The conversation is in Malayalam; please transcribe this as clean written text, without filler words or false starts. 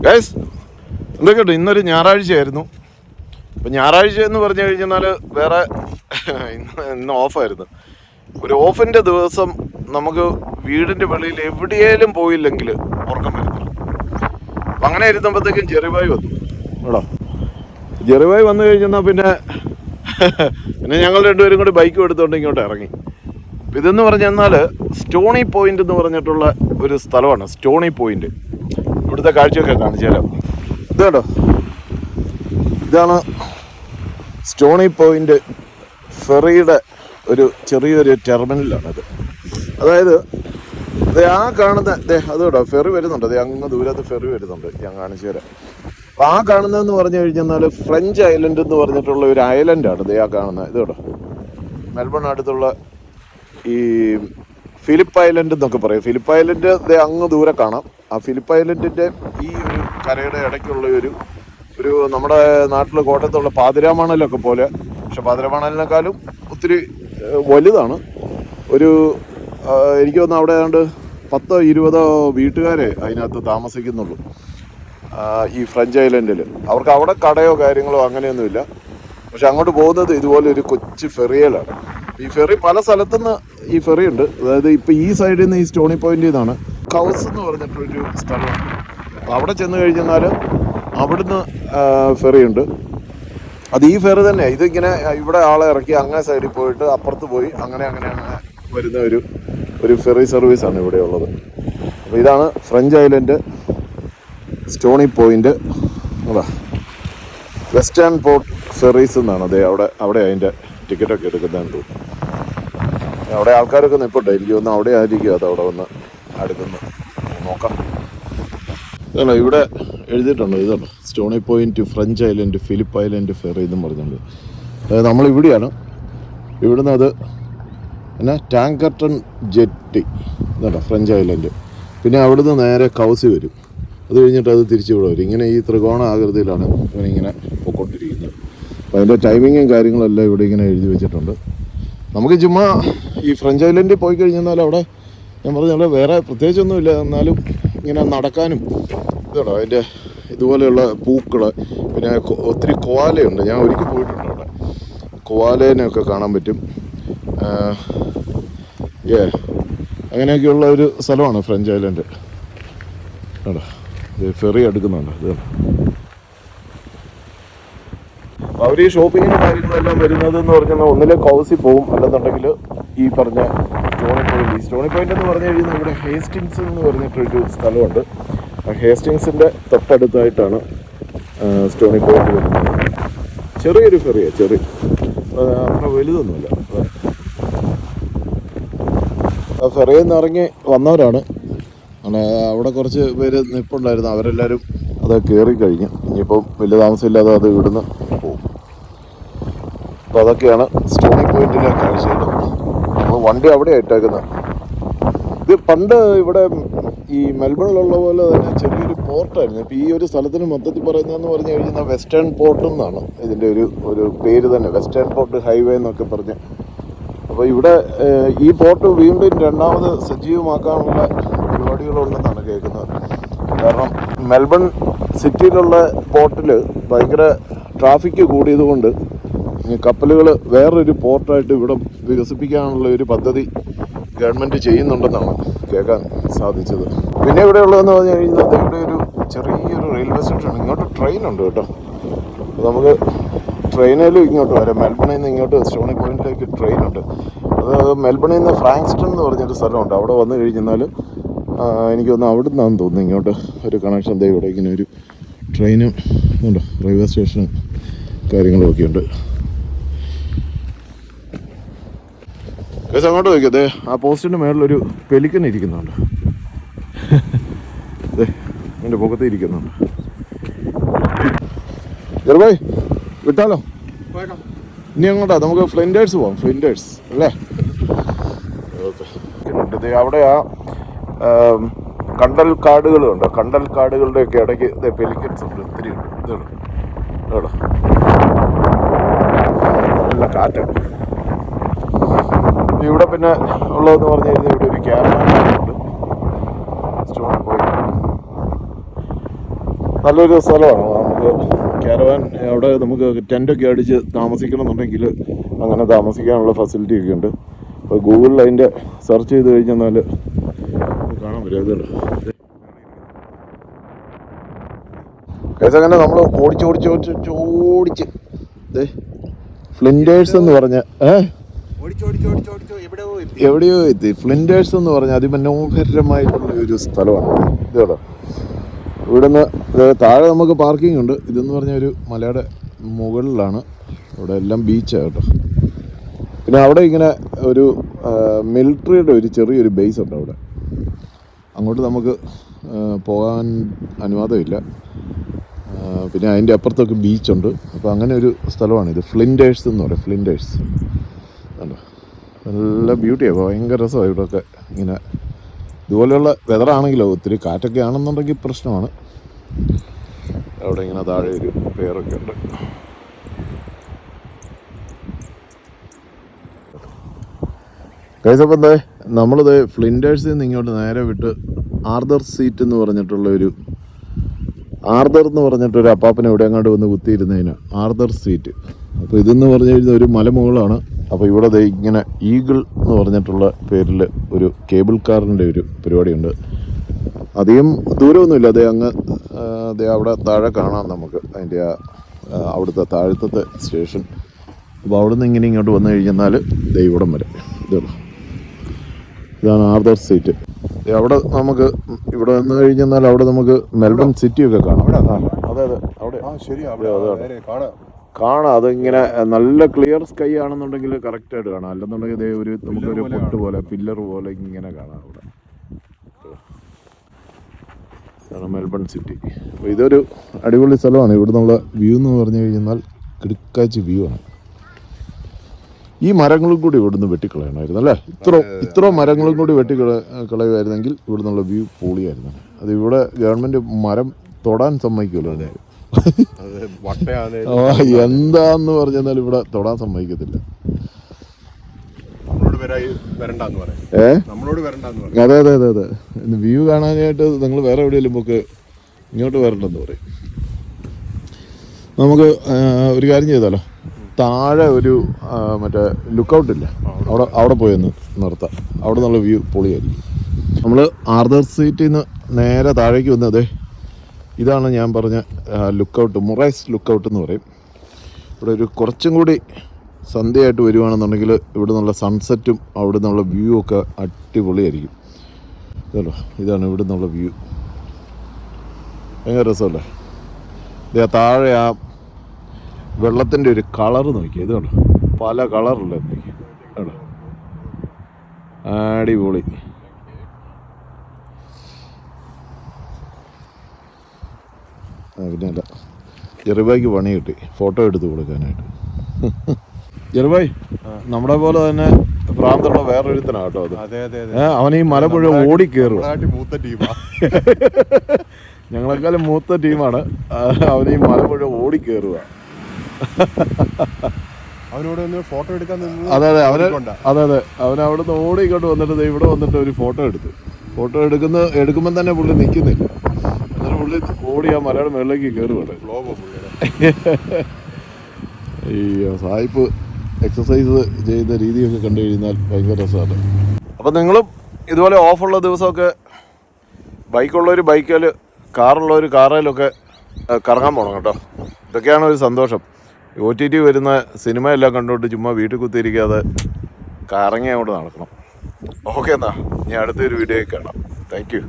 ഗൈസ് എന്തൊക്കെയുണ്ട്, ഇന്നൊരു ഞായറാഴ്ചയായിരുന്നു. അപ്പം ഞായറാഴ്ച എന്ന് പറഞ്ഞു കഴിഞ്ഞാൽ വേറെ ഇന്ന് ഓഫായിരുന്നു. ഒരു ഓഫിൻ്റെ ദിവസം നമുക്ക് വീടിൻ്റെ വെളിയിൽ എവിടെയെങ്കിലും പോയില്ലെങ്കിൽ ഉറക്കം വരുന്നില്ല. അപ്പം അങ്ങനെ ഇരുന്നപ്പോഴത്തേക്കും ജെറിബായി വന്നു കേട്ടോ. ജെറിബായി വന്നു കഴിഞ്ഞാൽ പിന്നെ ഞങ്ങൾ രണ്ടുപേരും കൂടി ബൈക്കും എടുത്തുകൊണ്ട് ഇങ്ങോട്ട് ഇറങ്ങി. ഇതെന്ന് പറഞ്ഞു കഴിഞ്ഞാൽ സ്റ്റോണി പോയിന്റ് എന്ന് പറഞ്ഞിട്ടുള്ള ഒരു സ്ഥലമാണ്. സ്റ്റോണി പോയിന്റ് ഇവിടുത്തെ കാഴ്ചയൊക്കെ കാണിച്ചാലോ. ഇത് കേട്ടോ, ഇതാണ് സ്റ്റോണി പോയിന്റ് ഫെറിയുടെ ഒരു ചെറിയൊരു ടെർമിനലാണിത്. അതായത് ആ കാണുന്ന അത് കേട്ടോ, ഫെറി വരുന്നുണ്ട്. അത് അങ്ങ് ദൂരത്ത് ഫെറി വരുന്നുണ്ട്, ഞാൻ കാണിച്ചു തരാം. അപ്പം ആ കാണുന്നതെന്ന് പറഞ്ഞു കഴിഞ്ഞാൽ ഫ്രഞ്ച് ഐലൻഡ് എന്ന് പറഞ്ഞിട്ടുള്ള ഒരു ഐലൻഡാണ്. ആ കാണുന്നത് ഇത് കേട്ടോ, മെൽബൺ അടുത്തുള്ള ഈ ഫിലിപ്പ് ഐലൻഡ് എന്നൊക്കെ പറയും. ഫിലിപ്പ് ഐലൻഡ് അങ്ങ് ദൂരെ കാണാം. ആ ഫിലിപ്പ് ഐലൻഡിൻ്റെ ഈ ഒരു കരയുടെ ഇടയ്ക്കുള്ള ഒരു നമ്മുടെ നാട്ടിൽ കോട്ടയത്തുള്ള പാതിരാമണലൊക്കെ പോലെ, പക്ഷെ പാതിരാമണലിനേക്കാളും ഒത്തിരി വലുതാണ്. എനിക്ക് തോന്നുന്നു അവിടെ ഏതാണ്ട് 10-20 വീട്ടുകാരെ അതിനകത്ത് താമസിക്കുന്നുള്ളൂ ഈ ഫ്രഞ്ച് ഐലൻഡിൽ. അവർക്ക് അവിടെ കടയോ കാര്യങ്ങളോ അങ്ങനെയൊന്നുമില്ല. പക്ഷെ അങ്ങോട്ട് പോകുന്നത് ഇതുപോലെ ഒരു കൊച്ചു ഫെറിയിലാണ്. ഈ ഫെറി പല സ്ഥലത്തുനിന്ന് ഈ ഫെറി ഉണ്ട്. അതായത് ഇപ്പോൾ ഈ സൈഡിൽ നിന്ന് ഈ സ്റ്റോണി പോയിന്റിൽ നിന്നാണ് കൗസ് എന്ന് പറഞ്ഞിട്ടൊരു സ്ഥലമുണ്ട്. അവിടെ ചെന്ന് കഴിഞ്ഞാൽ അവിടുന്ന് ഫെറി ഉണ്ട്. അത് ഈ ഫെറി തന്നെ. ഇതിങ്ങനെ ഇവിടെ ആളെ ഇറക്കി അങ്ങനെ സൈഡിൽ പോയിട്ട് അപ്പുറത്ത് പോയി അങ്ങനെ വരുന്ന ഒരു ഫെറി സർവീസാണ് ഇവിടെ ഉള്ളത്. അപ്പോൾ ഇതാണ് ഫ്രഞ്ച് ഐലൻഡ് സ്റ്റോണി പോയിന്റ്. അതാ വെസ്റ്റേൺ പോർട്ട് ഫെറീസ് എന്നാണ്. അവിടെ അതിൻ്റെ ടിക്കറ്റൊക്കെ എടുക്കുന്നതെന്ന് തോന്നുന്നു. അവിടെ ആൾക്കാരൊക്കെ നിൽപ്പുണ്ട്. എനിക്ക് തോന്നുന്നു അവിടെ ആയിരിക്കും അത് അവിടെ വന്ന് അടുക്കുന്നത്. നോക്കാം. ഇതല്ല ഇവിടെ എഴുതിയിട്ടുണ്ട്. ഇതാണ് Stony point French island Philip island ferry എന്നും പറഞ്ഞുകൊണ്ട്. അതായത് നമ്മളിവിടെയാണ്. ഇവിടുന്ന് അത് ടാങ്കർട്ടൺ ജെട്ടി ഇതാണ് ഫ്രഞ്ച് ഐലൻഡ്. പിന്നെ അവിടുന്ന് നേരെ കൗസി വരും. അത് കഴിഞ്ഞിട്ട് അത് തിരിച്ചു ഇവിടെ വരും. ഇങ്ങനെ ഈ ത്രികോണ ആകൃതിയിലാണ് ഇവനിങ്ങനെ പൊയ്ക്കൊണ്ടിരിക്കുന്നത്. അപ്പോൾ അതിൻ്റെ ടൈമിങ്ങും കാര്യങ്ങളെല്ലാം ഇവിടെ ഇങ്ങനെ എഴുതി വെച്ചിട്ടുണ്ട്. നമുക്ക് ചുമ്മാ ഈ ഫ്രഞ്ച് ഐലൻഡിൽ പോയി കഴിഞ്ഞാൽ അവിടെ ഞാൻ പറഞ്ഞ വേറെ പ്രത്യേകിച്ചൊന്നുമില്ല. എന്നാലും ഇങ്ങനെ നടക്കാനും ഇതാണോ അതിൻ്റെ ഇതുപോലെയുള്ള പൂക്കൾ, പിന്നെ ഒത്തിരി കോവാലയുണ്ട്. ഞാൻ ഒരിക്കൽ പോയിട്ടുണ്ട് അവിടെ. കോവാലേനെയൊക്കെ കാണാൻ പറ്റും. അങ്ങനെയൊക്കെയുള്ള ഒരു സ്ഥലമാണ് ഫ്രഞ്ച് ഐലൻഡ്. കേട്ടോ, ഫെറി എടുക്കുന്നുണ്ട്. ഇത് അവർ ഈ ഷോപ്പിങ്ങിൻ്റെ കാര്യങ്ങളെല്ലാം വരുന്നത് എന്ന് പറഞ്ഞാൽ ഒന്നിലെ കൗസി പോവും, അല്ലെന്നുണ്ടെങ്കിൽ ഈ പറഞ്ഞ സ്റ്റോണി പോയിന്റ്. ഈ സ്റ്റോണി പോയിന്റ് എന്ന് പറഞ്ഞു കഴിഞ്ഞാൽ ഇവിടെ ഹേസ്റ്റിങ്സ് എന്ന് പറഞ്ഞിട്ടൊരു സ്ഥലമുണ്ട്. ആ ഹേസ്റ്റിങ്സിൻ്റെ തൊട്ടടുത്തായിട്ടാണ് സ്റ്റോണി പോയിന്റ് വരുന്നത്. ചെറിയൊരു ഫെറിയാണ്, അത്ര വലുതൊന്നുമില്ല. ആ ഫെറിയിൽ നിന്ന് ഇറങ്ങി വന്നവരാണ്. അവിടെ കുറച്ച് പേര് നിൽപ്പുണ്ടായിരുന്നു. അവരെല്ലാവരും അത് കയറി കഴിഞ്ഞു. ഇനിയിപ്പം വലിയ താമസമില്ലാതെ അത് ഇവിടുന്ന് പോകും. അപ്പോൾ അതൊക്കെയാണ് സ്റ്റോണി പോയിന്റിലെ കാഴ്ചകൾ. നമ്മൾ വണ്ടി അവിടെ ഇട്ടേക്കുന്നത്. ഇത് പണ്ട് ഇവിടെ ഈ മെൽബണിലുള്ള പോലെ തന്നെ ചെറിയൊരു പോർട്ടായിരുന്നു. ഇപ്പോൾ ഈ ഒരു സ്ഥലത്തിന് മൊത്തത്തിൽ പറയുന്നതെന്ന് പറഞ്ഞു കഴിഞ്ഞാൽ വെസ്റ്റേൺ പോർട്ട് എന്നാണ് ഇതിൻ്റെ ഒരു പേര് തന്നെ, വെസ്റ്റേൺ പോർട്ട് ഹൈവേ എന്നൊക്കെ പറഞ്ഞ്. അപ്പോൾ ഇവിടെ ഈ പോർട്ട് വീണ്ടും രണ്ടാമത് സജീവമാക്കാനുള്ള പരിപാടികളുണ്ടെന്നാണ് കേൾക്കുന്നത്. കാരണം മെൽബൺ സിറ്റിയിലുള്ള പോർട്ടിൽ ഭയങ്കര ട്രാഫിക് കൂടിയതുകൊണ്ട് കപ്പലുകൾ വേറൊരു പോർട്ടായിട്ട് ഇവിടെ വികസിപ്പിക്കാനുള്ള ഒരു പദ്ധതി ഗവൺമെൻറ് ചെയ്യുന്നുണ്ടെന്നാണ് കേൾക്കാൻ സാധിച്ചത്. പിന്നെ ഇവിടെ ഉള്ളതെന്ന് പറഞ്ഞു കഴിഞ്ഞാൽ ഇവിടെ ഒരു ചെറിയൊരു റെയിൽവേ സ്റ്റേഷൻ. ഇങ്ങോട്ട് ട്രെയിനുണ്ട് കേട്ടോ. നമുക്ക് ട്രെയിനിലും ഇങ്ങോട്ട് വരാം. മെൽബണിൽ നിന്ന് ഇങ്ങോട്ട് സ്റ്റോണി പോയിന്റിലേക്ക് ട്രെയിനുണ്ട്. അത് മെൽബണിൽ നിന്ന് ഫ്രാങ്ക്സ്റ്റൺ എന്ന് പറഞ്ഞൊരു സ്ഥലമുണ്ട്. അവിടെ വന്നു കഴിഞ്ഞാൽ എനിക്ക് തോന്നുന്നു അവിടെ നിന്നാണെന്ന് തോന്നുന്നു ഇങ്ങോട്ട് ഒരു കണക്ഷൻ. ഇവിടെ ഇങ്ങനെ ഒരു ട്രെയിനും ഉണ്ടോ, റെയിൽവേ സ്റ്റേഷനും കാര്യങ്ങളും ഒക്കെ ഉണ്ട്. അങ്ങോട്ട് നോക്കിയതേ, ആ പോസ്റ്റിൻ്റെ മേളിലൊരു പെലിക്കൻ ഇരിക്കുന്നുണ്ട്. അതെ, എൻ്റെ പൊക്കത്ത് ഇരിക്കുന്നുണ്ട്. ജെറിബായ് വിട്ടാലോ? ഇനി അങ്ങോട്ടാ നമുക്ക് ഫ്ലിൻഡേഴ്സ് പോവാം. ഫ്ലിൻഡേഴ്സ് അല്ലേ? ഓക്കെ. അവിടെ ആ കണ്ടൽ കാടുകളുണ്ട്. കണ്ടൽ കാടുകളുടെയൊക്കെ ഇടയ്ക്ക് പെലിക്കൻസ് ഉണ്ട്, ഒത്തിരി ഉണ്ട്. ഇതാണ് നല്ല കാറ്റാണ് ഇവിടെ. പിന്നെ ഉള്ളതെന്ന് പറഞ്ഞു കഴിഞ്ഞാൽ ഇവിടെ ഒരു ക്യാമറ ഉണ്ട്. സ്റ്റോണി പോയിന്റ് നല്ലൊരു സ്ഥലമാണ്. നമുക്ക് കാരവാൻ അവിടെ നമുക്ക് ടെൻ്റൊക്കെ അടിച്ച് താമസിക്കണമെന്നുണ്ടെങ്കിൽ അങ്ങനെ താമസിക്കാനുള്ള ഫെസിലിറ്റി ഒക്കെ ഉണ്ട്. അപ്പോൾ ഗൂഗിളിൽ അതിൻ്റെ സെർച്ച് ചെയ്ത് കഴിഞ്ഞാൽ കാണാൻ പറ്റും. അതുകൊണ്ട് അങ്ങനെ നമ്മൾ ഓടിച്ച് ഫ്ലിൻഡേഴ്സ് എന്ന് പറഞ്ഞ എവിടെയോ എത്തി. ഫ്ലിൻഡേഴ്സ് എന്ന് പറഞ്ഞ അതിമനോഹരമായിട്ടുള്ള ഒരു സ്ഥലമാണ് ഇതോടെ. ഇവിടുന്ന് താഴെ നമുക്ക് പാർക്കിംഗ് ഉണ്ട്. ഇതെന്ന് പറഞ്ഞാൽ ഒരു മലയുടെ മുകളിലാണ്. ഇവിടെ എല്ലാം ബീച്ചാണ് കേട്ടോ. പിന്നെ അവിടെ ഇങ്ങനെ ഒരു മിലിറ്ററിയുടെ ഒരു ചെറിയൊരു ബേസ് ഉണ്ട് അവിടെ. അങ്ങോട്ട് നമുക്ക് പോകാൻ അനുവാദമില്ല. പിന്നെ അതിൻ്റെ അപ്പുറത്തൊക്കെ ബീച്ചുണ്ട്. അപ്പോൾ അങ്ങനെ ഒരു സ്ഥലമാണ് ഇത്. ഫ്ലിൻഡേഴ്സ് എന്ന് പറയും. ഫ്ലിൻഡേഴ്സ് കണ്ടോ, നല്ല ബ്യൂട്ടിയാണ്. ഭയങ്കര രസമാണ് ഇവിടെയൊക്കെ. ഇങ്ങനെ ഇതുപോലെയുള്ള വെതറാണെങ്കിലോ ഒത്തിരി കാറ്റൊക്കെ ആണെന്നുണ്ടെങ്കിൽ പ്രശ്നമാണ്. അവിടെ ഇങ്ങനെ താഴെ ഒരു പേരൊക്കെ ഉണ്ട്. കൈസപ്പം എന്താ നമ്മളിത് ഫ്ലിൻഡേഴ്സിൽ നിന്ന് ഇങ്ങോട്ട് നേരെ വിട്ട് ആർദർ സീറ്റ് എന്ന് പറഞ്ഞിട്ടുള്ളൊരു ആർദർ എന്ന് പറഞ്ഞിട്ടൊരു അപ്പാപ്പനെ ഇവിടെ അങ്ങോട്ട് വന്ന് കുത്തിയിരുന്നതിന് ആർദർ സീറ്റ്. അപ്പോൾ ഇതെന്ന് പറഞ്ഞു കഴിഞ്ഞാൽ ഒരു മലമുകളാണ്. അപ്പോൾ ഇവിടെ ഇങ്ങനെ ഈഗിൾ എന്ന് പറഞ്ഞിട്ടുള്ള പേരിൽ ഒരു കേബിൾ കാറിൻ്റെ ഒരു പരിപാടിയുണ്ട്. അധികം ദൂരമൊന്നുമില്ല. അതേ അവിടെ താഴെ കാണാം നമുക്ക് അതിൻ്റെ അവിടുത്തെ താഴത്തെ സ്റ്റേഷൻ. അപ്പോൾ അവിടെ നിന്ന് ഇങ്ങനെ ഇങ്ങോട്ട് വന്നു കഴിഞ്ഞാൽ ഇവിടം വരെ ഇതാണ് ആർദർ സീറ്റ്. അവിടെ നമുക്ക് ഇവിടെ വന്നു കഴിഞ്ഞാൽ അവിടെ നമുക്ക് മെൽബൺ സിറ്റിയൊക്കെ കാണാം. അതെ അവിടെ കാണാം. അതിങ്ങനെ നല്ല ക്ലിയർ സ്കൈ ആണെന്നുണ്ടെങ്കിൽ കറക്റ്റായിട്ട് കാണാം. അല്ലെന്നുണ്ടെങ്കിൽ ഇതേ നമുക്കൊരു പൊട്ട് പോലെ പില്ലർ പോലെ ഇങ്ങനെ കാണാം അവിടെ. Melbourne city. അപ്പോൾ ഇതൊരു അടിപൊളി സ്ഥലമാണ്. ഇവിടെ നിന്നുള്ള വ്യൂ എന്ന് പറഞ്ഞു കഴിഞ്ഞാൽ കിടുക്കാച്ചി വ്യൂ ആണ്. ഈ മരങ്ങളും കൂടി ഇവിടുന്ന് വെട്ടിക്കളയണമായിരുന്നു അല്ലേ. ഇത്ര മരങ്ങളും കൂടി വെട്ടിക്കളയുമായിരുന്നെങ്കിൽ ഇവിടെ നിന്നുള്ള വ്യൂ പൊളിയായിരുന്നു. അത് ഇവിടെ ഗവൺമെൻറ് മരം തൊടാൻ സമ്മതിക്കുമല്ലോ. എന്താന്ന് പറഞ്ഞാൽ ഇവിടെ തൊടാൻ സമ്മതിക്കത്തില്ല. അതെ അതെ അതെ അതെ. വ്യൂ കാണാനായിട്ട് നിങ്ങൾ വേറെ എവിടെയെങ്കിലും നമുക്ക് ഇങ്ങോട്ട് വരണ്ടെന്ന് പറയും. നമുക്ക് ഒരു കാര്യം ചെയ്താലോ, താഴെ ഒരു മറ്റേ ലുക്കൗട്ടില്ല, അവിടെ പോയി ഒന്ന് നിർത്താം. അവിടെ നിന്നുള്ള വ്യൂ പൊളിയായിരിക്കും. നമ്മൾ ആർദർ സീറ്റിൽ നിന്ന് നേരെ താഴേക്ക് വന്നത് ഇതാണ് ഞാൻ പറഞ്ഞ ലുക്കൗട്ട്, മൊറൈസ് ലുക്കൗട്ട് എന്ന് പറയും. ഇവിടെ ഒരു കുറച്ചും കൂടി സന്ധ്യയായിട്ട് വരുവാണെന്നുണ്ടെങ്കിൽ ഇവിടെ നിന്നുള്ള സൺസെറ്റും അവിടെ നിന്നുള്ള വ്യൂ ഒക്കെ അടിപൊളിയായിരിക്കും. ഇതല്ലോ, ഇതാണ് ഇവിടെ നിന്നുള്ള വ്യൂ. ഭയങ്കര രസമല്ലേ. ഇതേ താഴെ ആ വെള്ളത്തിൻ്റെ ഒരു കളറ് നോക്കി. ഇത് കണ്ടോ, പല കളറുള്ളത് നോക്കി കേട്ടോ, അടിപൊളി. പിന്നെ അല്ല, ജെറിബായിക്ക് പണി കിട്ടി ഫോട്ടോ എടുത്ത് കൊടുക്കാനായിട്ട്. ജെറിബായ് നമ്മളെ പോലെ തന്നെ പ്രാന്തമുള്ള വേറൊരുത്തനാ കേട്ടോ അത്. അവൻ ഈ മല മുഴുവൻ ഓടി കയറുക. ഞങ്ങളെക്കാളും മൂത്ത ടീമാണ്. അവൻ ഈ മല മുഴുവൻ ഓടി കയറുക. അവനോട് ഫോട്ടോ എടുക്കാൻ. അതെ അതെ, അവൻ അവിടെ നിന്ന് ഓടി ഇങ്ങോട്ട് വന്നിട്ട് ഇവിടെ വന്നിട്ട് ഒരു ഫോട്ടോ എടുത്തു. ഫോട്ടോ എടുക്കുമ്പോൾ തന്നെ പുള്ളി നിൽക്കുന്നില്ല. എന്നിട്ട് പുള്ളി ഓടി ആ മലയുടെ മേളിലേക്ക് കയറുകയാണ്. അയ്യോ, സായിപ്പ് എക്സസൈസ് ചെയ്യുന്ന രീതിയൊക്കെ കണ്ടു കഴിഞ്ഞാൽ ഭയങ്കര രസമാണ്. അപ്പം നിങ്ങളും ഇതുപോലെ ഓഫുള്ള ദിവസമൊക്കെ ബൈക്കുള്ളവർ ബൈക്കിൽ, കാറുള്ളവർ കാറിലൊക്കെ കറങ്ങാൻ പോകണം കേട്ടോ. ഇതൊക്കെയാണ് ഒരു സന്തോഷം. OTT വരുന്ന സിനിമയെല്ലാം കണ്ടുകൊണ്ട് ചുമ്മാ വീട്ടിൽ കുത്തിയിരിക്കാതെ കറങ്ങി അങ്ങോട്ട് നടക്കണം. ഓക്കെ, എന്നാ ഞാൻ അടുത്തൊരു വീഡിയോയിൽ കാണാം. Thank you.